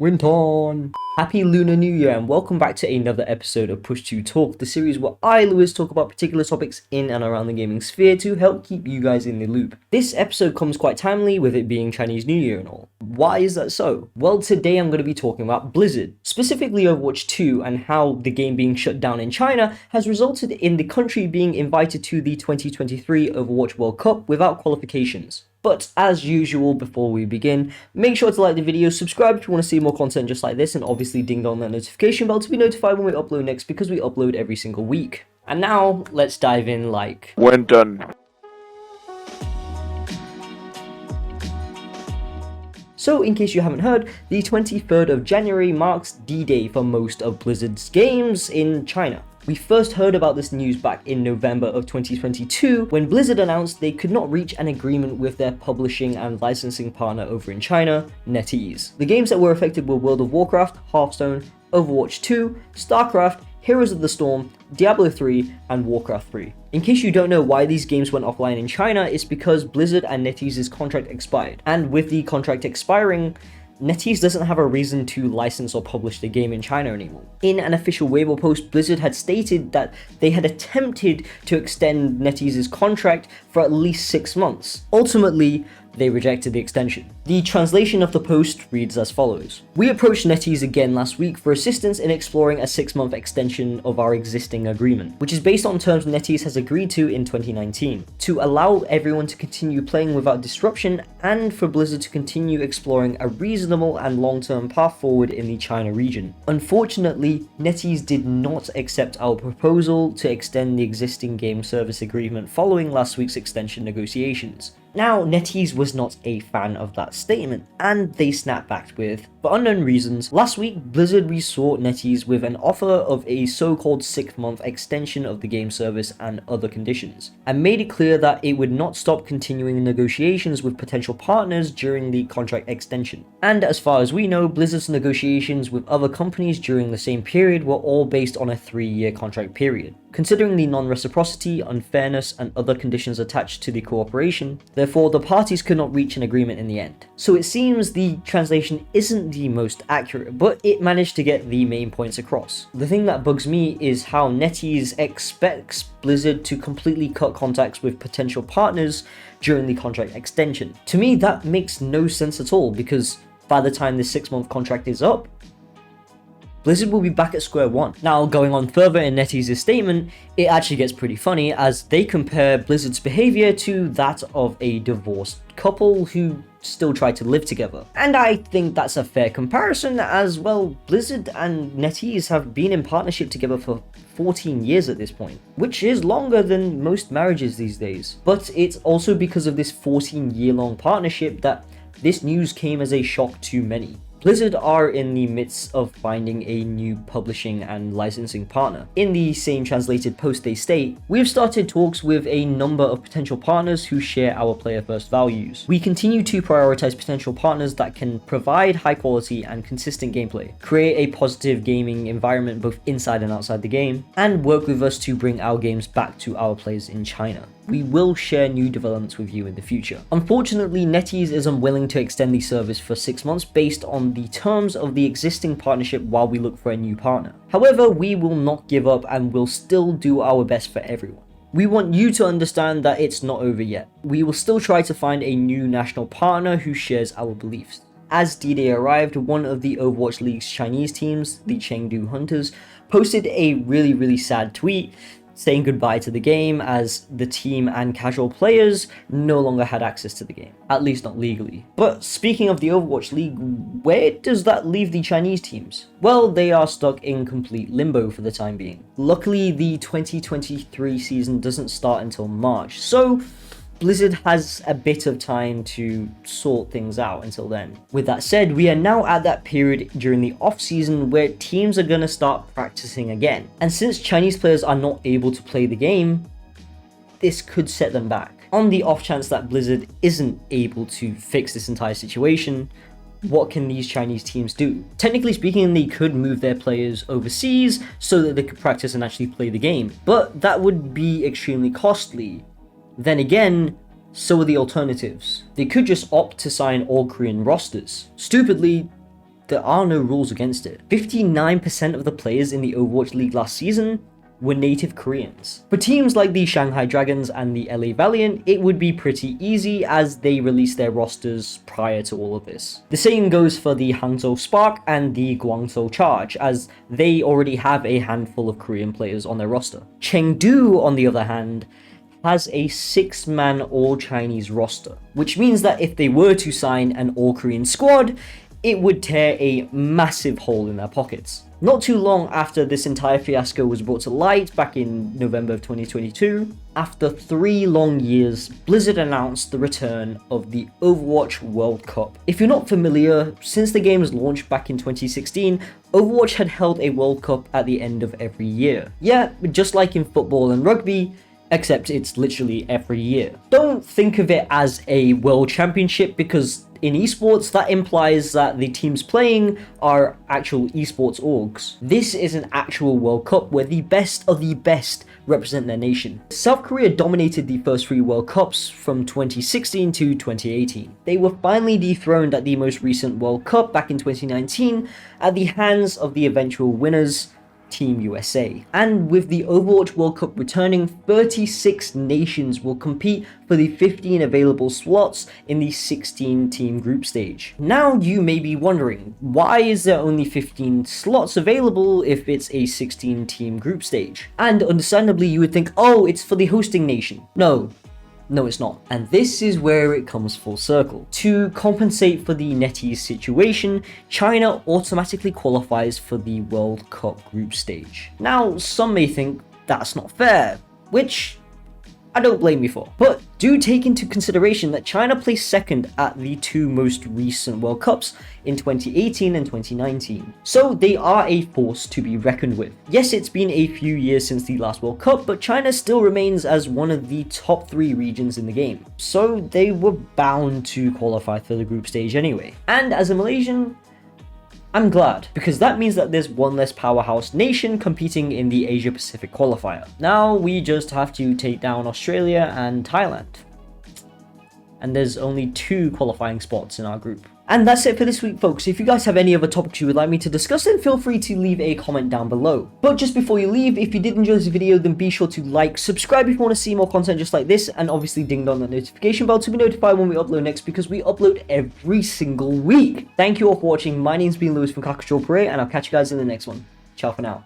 Winton! Happy Lunar New Year and welcome back to another episode of Push to Talk, the series where I, Lewis, talk about particular topics in and around the gaming sphere to help keep you guys in the loop. This episode comes quite timely with it being Chinese New Year and all. Why is that so? Well, today I'm going to be talking about Blizzard, specifically Overwatch 2 and how the game being shut down in China has resulted in the country being invited to the 2023 Overwatch World Cup without qualifications. But as usual, before we begin, make sure to like the video, subscribe if you want to see more content just like this, and obviously ding dong that notification bell to be notified when we upload next, because we upload every single week. And now, let's dive in like... When done. So, in case you haven't heard, the 23rd of January marks D-Day for most of Blizzard's games in China. We first heard about this news back in November of 2022 when Blizzard announced they could not reach an agreement with their publishing and licensing partner over in China, NetEase. The games that were affected were World of Warcraft, Hearthstone, Overwatch 2, StarCraft, Heroes of the Storm, Diablo 3, and Warcraft 3. In case you don't know why these games went offline in China, it's because Blizzard and NetEase's contract expired. And with the contract expiring, NetEase doesn't have a reason to license or publish the game in China anymore. In an official Weibo post, Blizzard had stated that they had attempted to extend NetEase's contract for at least 6 months. Ultimately, they rejected the extension. The translation of the post reads as follows. We approached NetEase again last week for assistance in exploring a 6-month extension of our existing agreement, which is based on terms NetEase has agreed to in 2019, to allow everyone to continue playing without disruption and for Blizzard to continue exploring a reasonable and long-term path forward in the China region. Unfortunately, NetEase did not accept our proposal to extend the existing game service agreement following last week's extension negotiations. Now, NetEase was not a fan of that statement, and they snapped back with, for unknown reasons, last week Blizzard resought NetEase with an offer of a so-called 6-month extension of the game service and other conditions, and made it clear that it would not stop continuing negotiations with potential partners during the contract extension. And as far as we know, Blizzard's negotiations with other companies during the same period were all based on a 3-year contract period. Considering the non-reciprocity, unfairness, and other conditions attached to the cooperation, therefore the parties could not reach an agreement in the end. So it seems the translation isn't the most accurate, but it managed to get the main points across. The thing that bugs me is how NetEase expects Blizzard to completely cut contacts with potential partners during the contract extension. To me, that makes no sense at all, because by the time this 6-month contract is up, Blizzard will be back at square one. Now, going on further in NetEase's statement, it actually gets pretty funny as they compare Blizzard's behavior to that of a divorced couple who still try to live together. And I think that's a fair comparison, as well, Blizzard and NetEase have been in partnership together for 14 years at this point, which is longer than most marriages these days. But it's also because of this 14-year-long partnership that this news came as a shock to many. Blizzard are in the midst of finding a new publishing and licensing partner. In the same translated post they state, we have started talks with a number of potential partners who share our player-first values. We continue to prioritize potential partners that can provide high quality and consistent gameplay, create a positive gaming environment both inside and outside the game, and work with us to bring our games back to our players in China. We will share new developments with you in the future. Unfortunately, NetEase is unwilling to extend the service for 6 months based on the terms of the existing partnership while we look for a new partner. However, we will not give up and will still do our best for everyone. We want you to understand that it's not over yet. We will still try to find a new national partner who shares our beliefs. As D-Day arrived, one of the Overwatch League's Chinese teams, the Chengdu Hunters, posted a really sad tweet saying goodbye to the game as the team and casual players no longer had access to the game, at least not legally. But speaking of the Overwatch League, where does that leave the Chinese teams? Well, they are stuck in complete limbo for the time being. Luckily, the 2023 season doesn't start until March, so Blizzard has a bit of time to sort things out until then. With that said, we are now at that period during the off-season where teams are gonna start practicing again. And since Chinese players are not able to play the game, this could set them back. On the off chance that Blizzard isn't able to fix this entire situation, what can these Chinese teams do? Technically speaking, they could move their players overseas so that they could practice and actually play the game, but that would be extremely costly. Then again, so are the alternatives. They could just opt to sign all Korean rosters. Stupidly, there are no rules against it. 59% of the players in the Overwatch League last season were native Koreans. For teams like the Shanghai Dragons and the LA Valiant, it would be pretty easy as they released their rosters prior to all of this. The same goes for the Hangzhou Spark and the Guangzhou Charge, as they already have a handful of Korean players on their roster. Chengdu, on the other hand, has a 6-man all-Chinese roster, which means that if they were to sign an all-Korean squad, it would tear a massive hole in their pockets. Not too long after this entire fiasco was brought to light back in November of 2022, after 3 long years, Blizzard announced the return of the Overwatch World Cup. If you're not familiar, since the game's launch back in 2016, Overwatch had held a World Cup at the end of every year. Yeah, just like in football and rugby, except it's literally every year. Don't think of it as a world championship, because in esports that implies that the teams playing are actual esports orgs. This is an actual World Cup where the best of the best represent their nation. South Korea dominated the first 3 World Cups from 2016 to 2018. They were finally dethroned at the most recent World Cup back in 2019 at the hands of the eventual winners, Team USA. And with the Overwatch World Cup returning, 36 nations will compete for the 15 available slots in the 16-team group stage. Now you may be wondering, why is there only 15 slots available if it's a 16-team group stage? And understandably you would think, oh, it's for the hosting nation. No, it's not. And this is where it comes full circle. To compensate for the NetEase situation, China automatically qualifies for the World Cup group stage. Now, some may think that's not fair, which I don't blame you for. But do take into consideration that China placed second at the 2 most recent World Cups in 2018 and 2019. So they are a force to be reckoned with. Yes, it's been a few years since the last World Cup, but China still remains as one of the top 3 regions in the game. So they were bound to qualify for the group stage anyway. And as a Malaysian, I'm glad, because that means that there's one less powerhouse nation competing in the Asia Pacific qualifier. Now we just have to take down Australia and Thailand. And there's only 2 qualifying spots in our group. And that's it for this week, folks. If you guys have any other topics you would like me to discuss, then feel free to leave a comment down below. But just before you leave, if you did enjoy this video, then be sure to like, subscribe if you want to see more content just like this, and obviously ding dong that notification bell to be notified when we upload next, because we upload every single week. Thank you all for watching. My name's been Lewis from Kakuchopurei, and I'll catch you guys in the next one. Ciao for now.